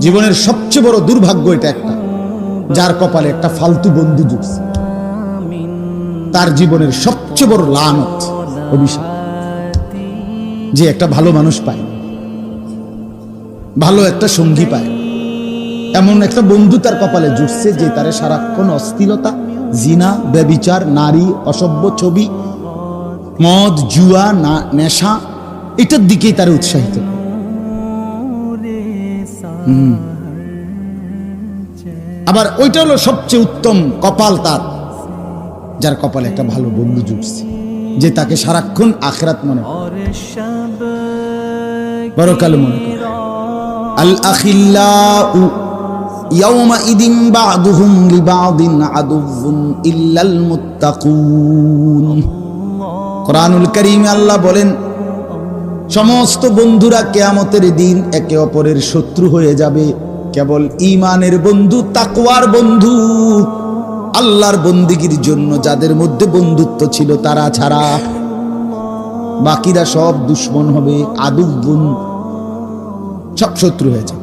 জীবনের সবচেয়ে বড় দুর্ভাগ্য এটা একটা, যার কপালে একটা ফালতু বন্ধু জুটছে, তার জীবনের সবচেয়ে বড় লানত, অভিশাপ, যে একটা ভালো মানুষ পায়, ভালো একটা সঙ্গী পায়, এমন একটা বন্ধু তার কপালে জুটছে যে তারে সারাক্ষণ অশ্লীলতা, জিনা, ব্যভিচার, নারী, অসভ্য ছবি, মদ, জুয়া, নেশা, এটার দিকেই তার উৎসাহিত। আবার ওইটা হলো সবচেয়ে উত্তম কপাল তার, যার কপালে একটা ভালো বন্ধু জুটছে, যে তাকে সারাক্ষণ আখিরাত মনে করে, পরকাল মনে করে। আল আখিল্লাউ ইয়াওমাইদিন বা'দুহুম লিবা'দিন আদুউন ইল্লাল মুত্তাকুন। কোরআনুল কারীমে আল্লাহ বলেন, সমস্ত বন্ধুরা কিয়ামতের দিন একে অপরের শত্রু হয়ে যাবে, কেবল ঈমানের বন্ধু, তাকওয়ার বন্ধু, আল্লাহর বন্দেগীর জন্য যাদের মধ্যে বন্ধুত্ব ছিল তারা ছাড়া বাকিরা সব দুশমন হবে, আদুউন, সব শত্রু হয়ে যাবে।